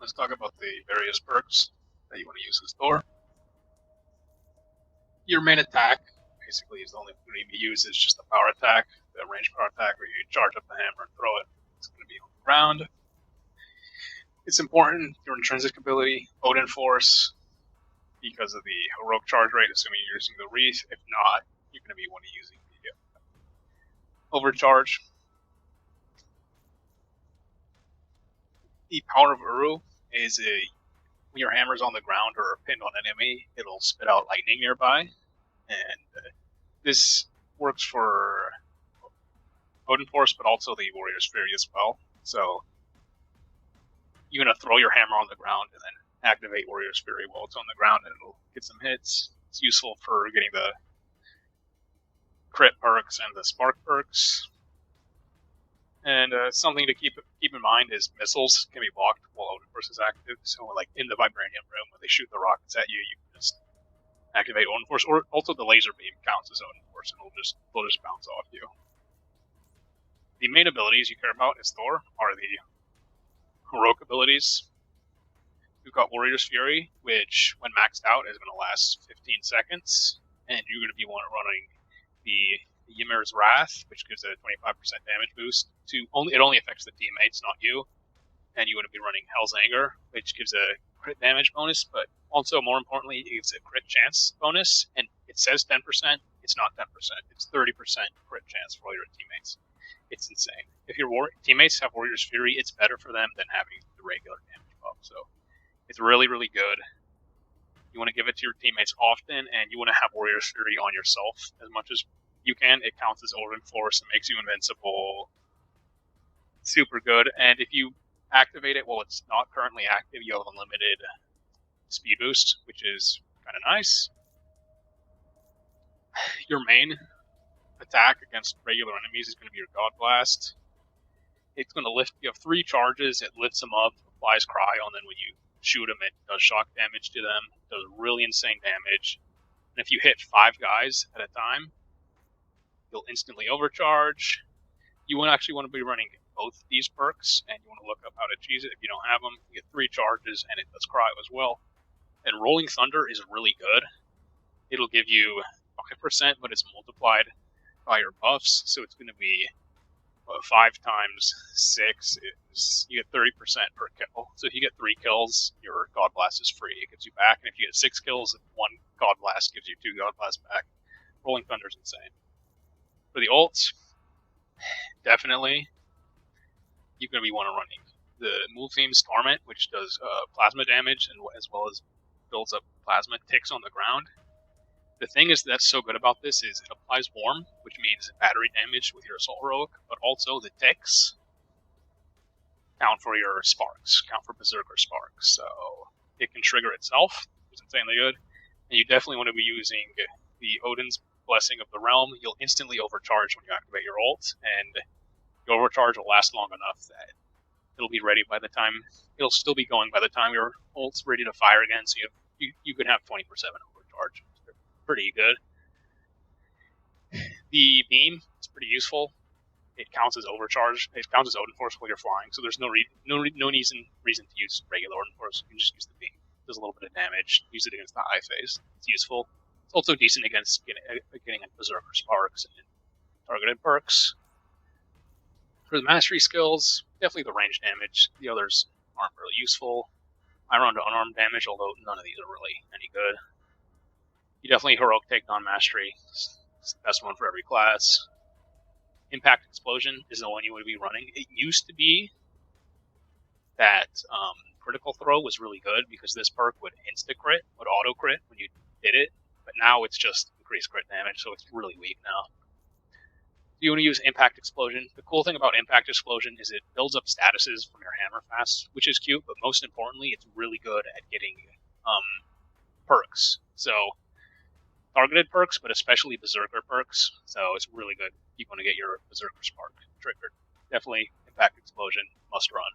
let's talk about the various perks that you want to use as Thor. Your main attack basically is the only thing you use is just the power attack, the range power attack, where you charge up the hammer and throw it. It's going to be on the ground. It's important, your intrinsic ability, Odin Force, because of the heroic charge rate, assuming you're using the Wreath. If not, you're going to be using the Overcharge. The Power of Uru is when your hammer's on the ground or pinned on an enemy, it'll spit out lightning nearby. And this works for Odin Force, but also the Warrior's Fury as well. So you're going to throw your hammer on the ground and then activate Warrior's Fury while it's on the ground, and it'll get some hits. It's useful for getting the crit perks and the spark perks. And something to keep in mind is missiles can be blocked while Odin Force is active. So, like in the Vibranium room, when they shoot the rockets at you, you can just activate Odin Force. Or also the laser beam counts as Odin Force, and they'll just bounce off you. The main abilities you care about as Thor are the heroic abilities. We've got Warrior's Fury, which, when maxed out, is going to last 15 seconds, and you're going to be running the Ymir's Wrath, which gives a 25% damage boost. It only affects the teammates, not you. And you're going to be running Hell's Anger, which gives a crit damage bonus, but also, more importantly, it gives a crit chance bonus. And it says 10%, it's not 10%. It's 30% crit chance for all your teammates. It's insane. If your teammates have Warrior's Fury, it's better for them than having the regular damage buff. So it's really, really good. You want to give it to your teammates often, and you want to have Warrior's Fury on yourself as much as you can. It counts as Odin Force and makes you invincible. Super good. And if you activate it while it's not currently active, you have unlimited speed boost, which is kind of nice. Your main attack against regular enemies is going to be your God Blast. It's going to lift. You have 3 charges. It lifts them up, applies cryo, and then when you shoot them, it does shock damage to them. It does really insane damage. And if you hit 5 guys at a time, you'll instantly overcharge. You won't actually want to be running both these perks, and you want to look up how to choose it. If you don't have them, you get 3 charges, and it does cryo as well. And Rolling Thunder is really good. It'll give you 5%, but it's multiplied by your buffs, so it's going to be 5 times 6 is you get 30% per kill. So if you get 3 kills, your God Blast is free. It gives you back, and if you get 6 kills, 1 God Blast gives you 2 God Blasts back. Rolling Thunder is insane. For the ults, definitely you're going to be running the move theme's Torment, which does plasma damage and as well as builds up plasma ticks on the ground. The thing is that's so good about this is it applies warm, which means battery damage with your assault heroic, but also the ticks count for your sparks, count for berserker sparks. So it can trigger itself, which is insanely good. And you definitely want to be using the Odin's Blessing of the Realm. You'll instantly overcharge when you activate your ult, and your overcharge will last long enough that it'll be ready by the time it'll still be going by the time your ult's ready to fire again. So you could have 24/7 overcharge. Pretty good. The beam is pretty useful. It counts as overcharge. It counts as Odin Force while you're flying. So there's no reason to use regular Odin Force. You can just use the beam. It does a little bit of damage. Use it against the high phase. It's useful. It's also decent against getting Berserker Sparks and targeted perks. For the mastery skills, definitely the range damage. The others aren't really useful. Iron to unarmed damage, although none of these are really any good. You definitely heroic takedown mastery. It's the best one for every class. Impact Explosion is the one you would be running. It used to be that critical throw was really good because this perk would insta crit, would auto crit when you did it, but now it's just increased crit damage, so it's really weak now. You want to use Impact Explosion. The cool thing about Impact Explosion is it builds up statuses from your hammer fast, which is cute, but most importantly, it's really good at getting perks. So targeted perks, but especially Berserker perks. So it's really good. You want to get your Berserker Spark triggered. Definitely Impact Explosion, must run.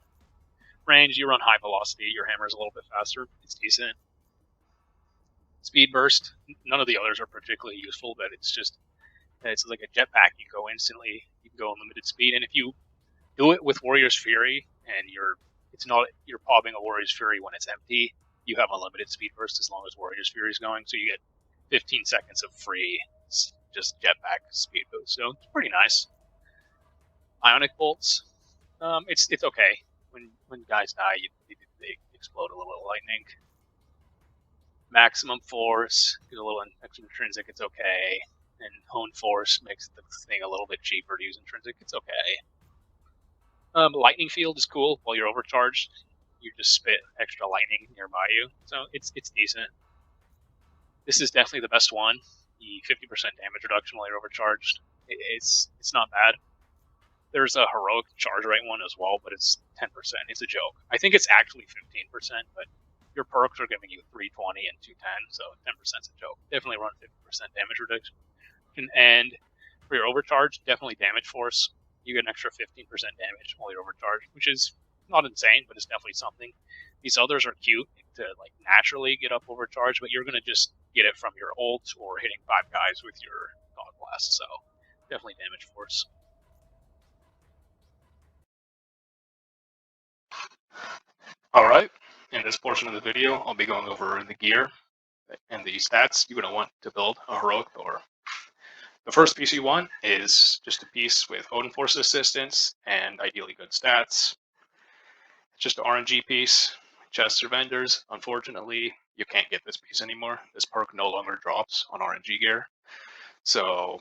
Range, you run high velocity. Your hammer is a little bit faster. It's decent. Speed Burst, none of the others are particularly useful, but it's like a jetpack. You can go unlimited speed, and if you do it with Warrior's Fury and you're it's not you're popping a Warrior's Fury when it's empty. You have unlimited speed burst as long as Warrior's Fury is going, so you get 15 seconds of free just jetpack speed boost. So it's pretty nice. Ionic bolts, it's okay. When guys die, they explode a little lightning. Maximum force, get a little extra intrinsic, it's okay. And hone force makes the thing a little bit cheaper to use intrinsic, it's okay. Lightning field is cool while you're overcharged. You just spit extra lightning nearby you, so it's decent. This is definitely the best one. The 50% damage reduction while you're overcharged, it's not bad. There's a heroic charge rate one as well, but it's 10%. It's a joke. I think it's actually 15%, but your perks are giving you 320 and 210, so 10% is a joke. Definitely run 50% damage reduction. And for your overcharge, definitely damage force. You get an extra 15% damage while you're overcharged, which is not insane, but it's definitely something. These others are cute to like naturally get up overcharged, but you're gonna just get it from your ult or hitting 5 guys with your God Blast. So definitely damage force. All right. In this portion of the video, I'll be going over the gear and the stats you're going to want to build a heroic Thor. The first piece you want is just a piece with Odin Force assistance and ideally good stats. It's just an RNG piece. Chests or vendors. Unfortunately, you can't get this piece anymore. This perk no longer drops on RNG gear. So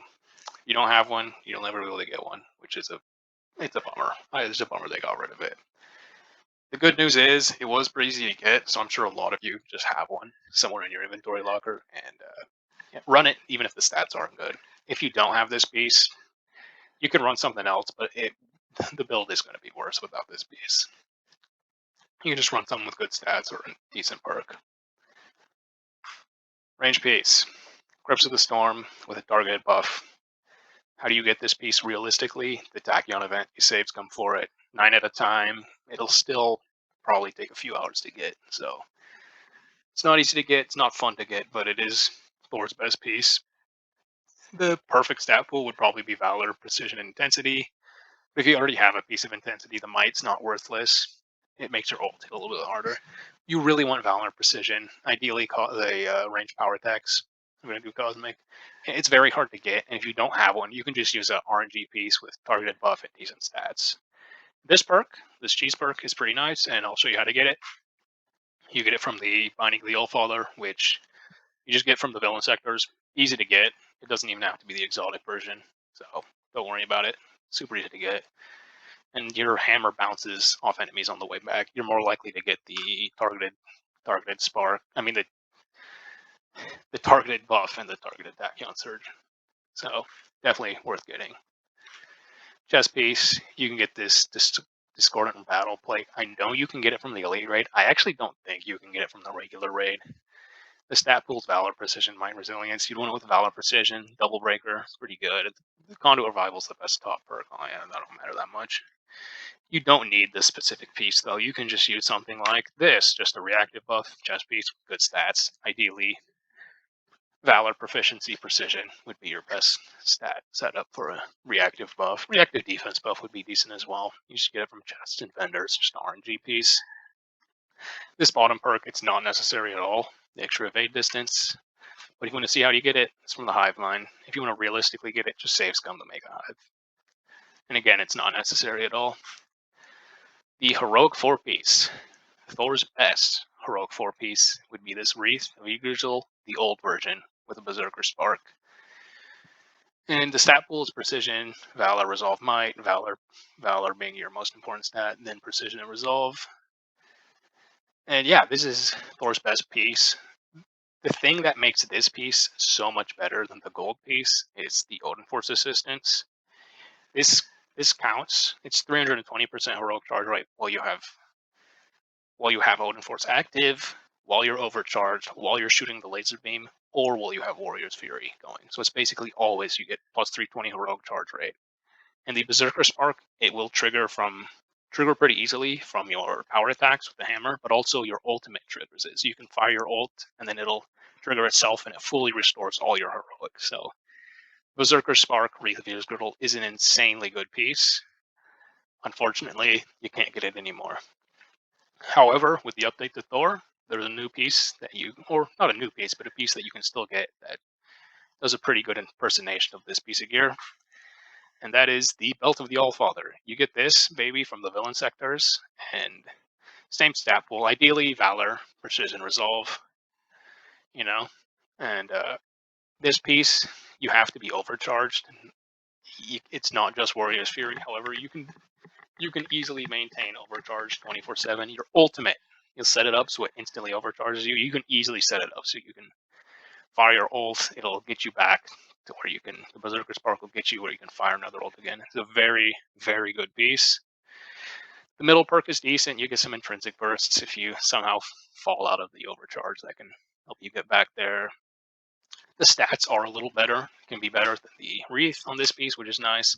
you don't have one, you'll never really get one, which is it's a bummer. It's a bummer they got rid of it. The good news is it was pretty easy to get, so I'm sure a lot of you just have one somewhere in your inventory locker and run it even if the stats aren't good. If you don't have this piece, you can run something else, but the build is going to be worse without this piece. You can just run something with good stats or a decent perk. Range piece. Grips of the Storm with a targeted buff. How do you get this piece realistically? The Tachyon event, your saves come for it 9 at a time. It'll still probably take a few hours to get, so it's not easy to get, it's not fun to get, but it is Thor's best piece. The perfect stat pool would probably be Valor, Precision, and Intensity. But if you already have a piece of Intensity, the Might's not worthless. It makes your ult hit a little bit harder. You really want Valor Precision. Ideally, the range power attacks. I'm going to do Cosmic. It's very hard to get, and if you don't have one, you can just use an RNG piece with targeted buff and decent stats. This perk, this cheese perk, is pretty nice, and I'll show you how to get it. You get it from the Binding of the Allfather, which you just get from the villain sectors. Easy to get. It doesn't even have to be the exotic version, so don't worry about it. Super easy to get. And your hammer bounces off enemies on the way back. You're more likely to get the targeted spark. I mean the targeted buff and the targeted Tachyon Surge. So definitely worth getting. Chest piece, you can get this Discordant Battle Plate. I know you can get it from the Elite raid. I actually don't think you can get it from the regular raid. The stat pool's Valor, Precision, Might, Resilience. You'd want it with Valor, Precision, Double Breaker. It's pretty good. The Conduit Revival's the best top perk. Oh yeah, that don't matter that much. You don't need this specific piece, though. You can just use something like this, just a reactive buff, chest piece, good stats. Ideally, Valor, Proficiency, Precision would be your best stat setup for a reactive buff. Reactive defense buff would be decent as well. You just get it from chests and vendors, just an RNG piece. This bottom perk, it's not necessary at all. The extra evade distance. But if you want to see how you get it, it's from the Hive line. If you want to realistically get it, just save scum to make a Hive. And again, it's not necessary at all. The heroic 4-piece. Thor's best heroic 4-piece would be this Wreath of Yggdrasil, the old version, with a Berserker Spark. And the stat pool is Precision, Valor, Resolve, Might. Valor being your most important stat, and then Precision and Resolve. And yeah, this is Thor's best piece. The thing that makes this piece so much better than the gold piece is the Odin Force assistance. This counts. It's 320% heroic charge rate while you have Odin Force active, while you're overcharged, while you're shooting the laser beam, or while you have Warrior's Fury going. So it's basically always you get plus 320 heroic charge rate. And the Berserker Spark, it will trigger pretty easily from your power attacks with the hammer, but also your ultimate triggers it. So you can fire your ult, and then it'll trigger itself, and it fully restores all your heroic. So Berserker Spark, Wreath of Yggdrasil is an insanely good piece. Unfortunately, you can't get it anymore. However, with the update to Thor, there's a new piece that you, or not a new piece, but a piece that you can still get that does a pretty good impersonation of this piece of gear, and that is the Belt of the Allfather. You get this baby from the villain sectors, and same stat pool. Ideally, Valor, Precision, Resolve. You know, and this piece you have to be overcharged. It's not just Warrior's Fury. However, you can easily maintain overcharge 24/7. Your ultimate, you'll set it up so it instantly overcharges you. You can easily set it up so you can fire your ult. It'll get you back to where you can. The Berserker Spark will get you where you can fire another ult again. It's a very, very good piece. The middle perk is decent. You get some intrinsic bursts if you somehow fall out of the overcharge. That can help you get back there. The stats are a little better. Can be better than the Wreath on this piece, which is nice.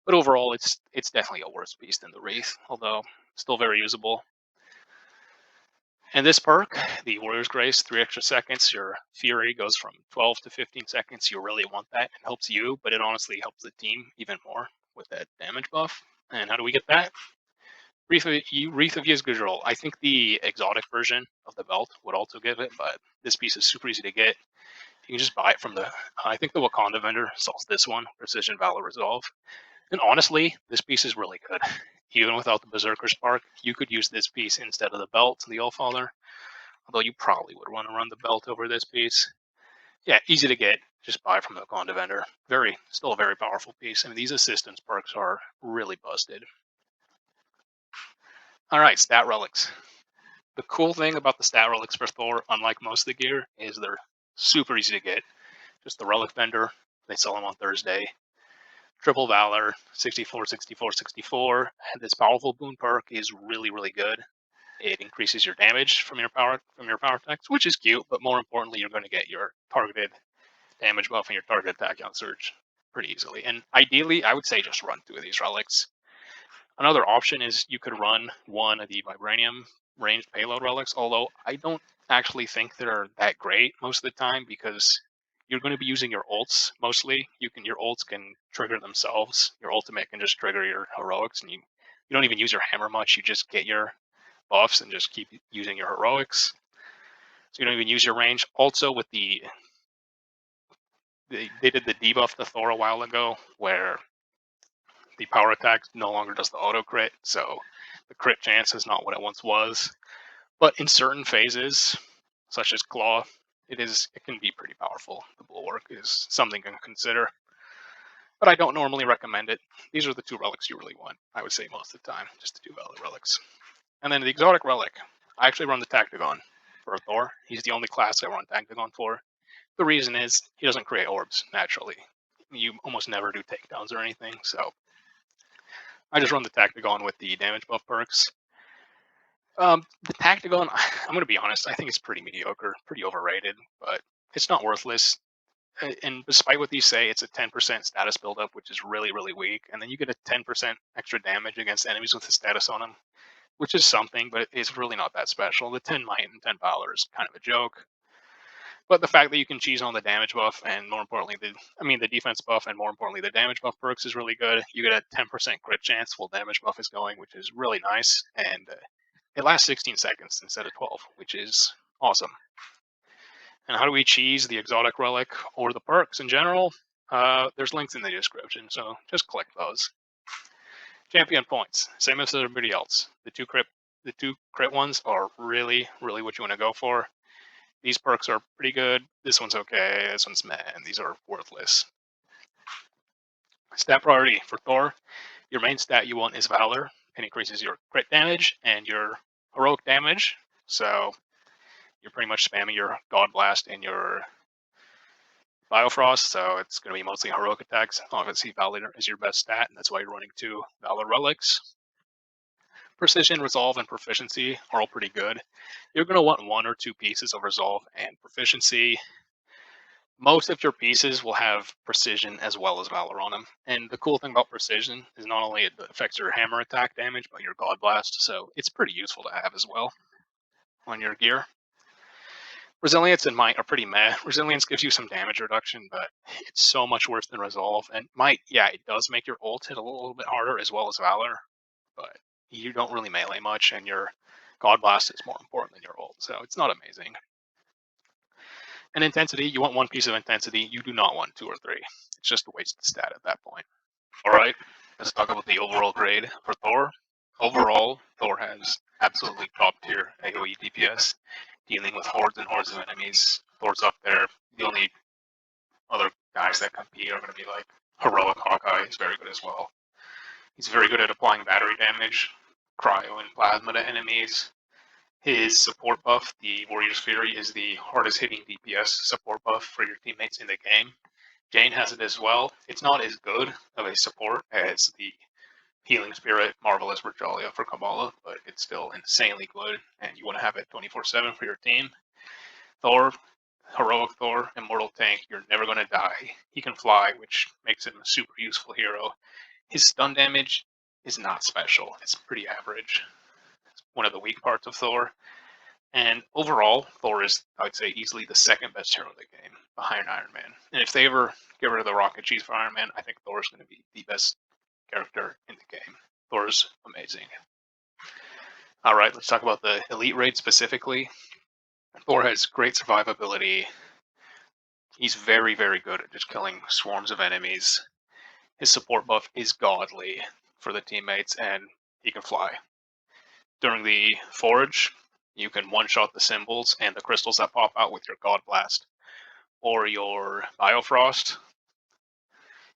But overall, it's definitely a worse piece than the Wreath, although still very usable. And this perk, the Warrior's Grace, 3 extra seconds. Your Fury goes from 12 to 15 seconds. You really want that. It helps you, but it honestly helps the team even more with that damage buff. And how do we get that? Wreath of Yzgudrul. I think the exotic version of the belt would also give it, but this piece is super easy to get. You can just buy it from the, I think the Wakanda vendor sells this one, Precision Valor Resolve. And honestly, this piece is really good. Even without the Berserker Spark, you could use this piece instead of the belt, the Allfather. Although you probably would want to run the belt over this piece. Yeah, easy to get. Just buy from the Wakanda vendor. Still a very powerful piece. I mean, these assistance perks are really busted. All right, stat relics. The cool thing about the stat relics for Thor, unlike most of the gear, is they're super easy to get. Just the relic vendor. They sell them on Thursday. Triple Valor, 64, 64, 64. And this powerful boon perk is really, really good. It increases your damage from your power attacks, which is cute, but more importantly, you're going to get your targeted damage buff and your target attack on surge pretty easily. And ideally, I would say just run 2 of these relics. Another option is you could run one of the Vibranium ranged payload relics, although I don't actually think they're that great most of the time because you're going to be using your ults mostly. Your ults can trigger themselves. Your ultimate can just trigger your heroics, and you don't even use your hammer much. You just get your buffs and just keep using your heroics. So you don't even use your range. Also, with they did the debuff to Thor a while ago, where the power attack no longer does the auto crit, so the crit chance is not what it once was. But in certain phases, such as Claw, it can be pretty powerful. The Bulwark is something to consider, but I don't normally recommend it. These are the 2 relics you really want, I would say, most of the time, just to do valid relics. And then the exotic relic, I actually run the Tactagon for Thor. He's the only class I run Tactagon for. The reason is he doesn't create orbs naturally. You almost never do takedowns or anything, so I just run the Tactagon with the damage buff perks. The Tactagon, I'm going to be honest, I think it's pretty mediocre, pretty overrated, but it's not worthless. And despite what these say, it's a 10% status buildup, which is really, really weak. And then you get a 10% extra damage against enemies with a status on them, which is something, but it's really not that special. The 10 might and 10 valor is kind of a joke. But the fact that you can cheese on the damage buff and more importantly, the defense buff and more importantly, the damage buff perks is really good. You get a 10% crit chance while damage buff is going, which is really nice. And it lasts 16 seconds instead of 12, which is awesome. And how do we cheese the exotic relic or the perks in general? There's links in the description, so just click those. Champion points, same as everybody else. The two crit ones are really, really what you want to go for. These perks are pretty good. This one's okay. This one's meh. And these are worthless. Stat priority for Thor. Your main stat you want is Valor. It increases your crit damage and your heroic damage. So you're pretty much spamming your God Blast and your Biofrost. So it's going to be mostly heroic attacks. Obviously, Valor is your best stat, and that's why you're running 2 Valor relics. Precision, Resolve, and Proficiency are all pretty good. You're going to want 1 or 2 pieces of Resolve and Proficiency. Most of your pieces will have Precision as well as Valor on them. And the cool thing about Precision is not only it affects your hammer attack damage, but your God Blast. So it's pretty useful to have as well on your gear. Resilience and Might are pretty meh. Resilience gives you some damage reduction, but it's so much worse than Resolve. And Might, yeah, it does make your ult hit a little bit harder as well as Valor, but you don't really melee much, and your God Blast is more important than your ult, so it's not amazing. And intensity, you want one piece of intensity, you do not want 2 or 3. It's just a wasted stat at that point. Alright, let's talk about the overall grade for Thor. Overall, Thor has absolutely top tier AoE DPS, dealing with hordes and hordes of enemies. Thor's up there. The only other guys that compete are going to be like Heroic Hawkeye is very good as well. He's very good at applying battery damage, cryo and plasma to enemies. His support buff, the Warrior's Fury, is the hardest hitting DPS support buff for your teammates in the game. Jane has it as well. It's not as good of a support as the Healing Spirit, Marvelous Regalia for Kamala, but it's still insanely good, and you want to have it 24/7 for your team. Thor, Heroic Thor, Immortal Tank, you're never going to die. He can fly, which makes him a super useful hero. His stun damage is not special. It's pretty average. It's one of the weak parts of Thor. And overall, Thor is, I would say, easily the second best hero of the game, behind Iron Man. And if they ever get rid of the rocket cheese for Iron Man, I think Thor is going to be the best character in the game. Thor's amazing. Alright, let's talk about the elite raid specifically. Thor has great survivability. He's very, very good at just killing swarms of enemies. His support buff is godly for the teammates, and he can fly. During the Forge, you can one-shot the symbols and the crystals that pop out with your God Blast or your Biofrost.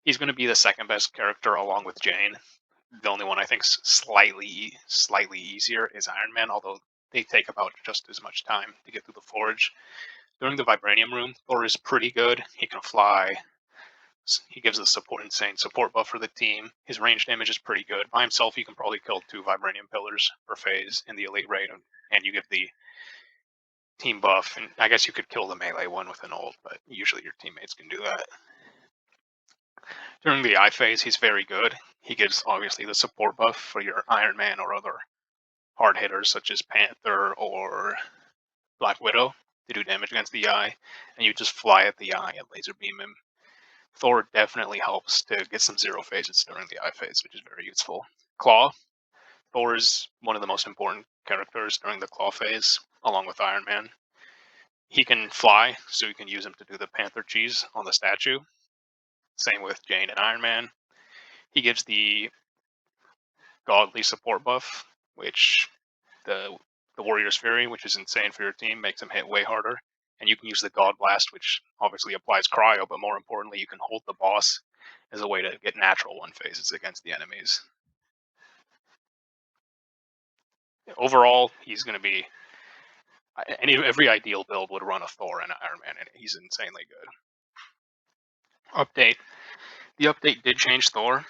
He's going to be the second best character along with Jane. The only one I think slightly easier is Iron Man, although they take about just as much time to get through the Forge. During the Vibranium Room, Thor is pretty good. He can fly. He gives the insane support buff for the team. His range damage is pretty good. By himself, you can probably kill 2 Vibranium Pillars per phase in the Elite Raid, and you get the team buff. And I guess you could kill the melee one with an ult, but usually your teammates can do that. During the I phase, he's very good. He gives, obviously, the support buff for your Iron Man or other hard hitters, such as Panther or Black Widow, to do damage against the eye, and you just fly at the eye and laser beam him. Thor definitely helps to get some 0 phases during the I phase, which is very useful. Claw. Thor is one of the most important characters during the Claw phase, along with Iron Man. He can fly, so you can use him to do the Panther cheese on the statue. Same with Jane and Iron Man. He gives the godly support buff, which the Warrior's Fury, which is insane for your team, makes him hit way harder. And you can use the God Blast, which obviously applies cryo, but more importantly, you can hold the boss as a way to get natural 1 phases against the enemies. Overall, he's going to be... every ideal build would run a Thor and an Iron Man, and he's insanely good. Update. The update did change Thor.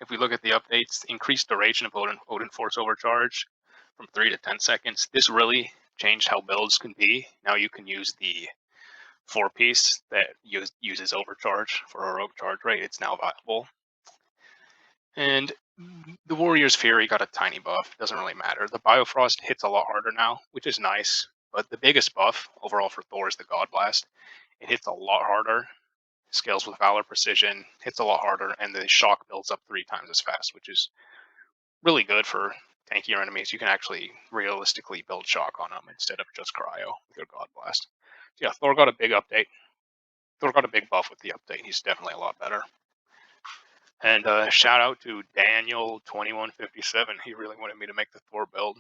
If we look at the updates, increased duration of Odin Force Overcharge from 3 to 10 seconds. This really changed how builds can be. Now you can use the 4-piece that uses Overcharge for heroic charge rate. It's now viable. And the Warrior's Fury got a tiny buff. Doesn't really matter. The Biofrost hits a lot harder now, which is nice. But the biggest buff overall for Thor is the God Blast. It hits a lot harder. Scales with Valor Precision, hits a lot harder, and the shock builds up 3 times as fast, which is really good for tankier enemies. You can actually realistically build shock on them instead of just cryo with your God Blast. So yeah, Thor got a big update. Thor got a big buff with the update. He's definitely a lot better. And shout out to Daniel2157. He really wanted me to make the Thor build.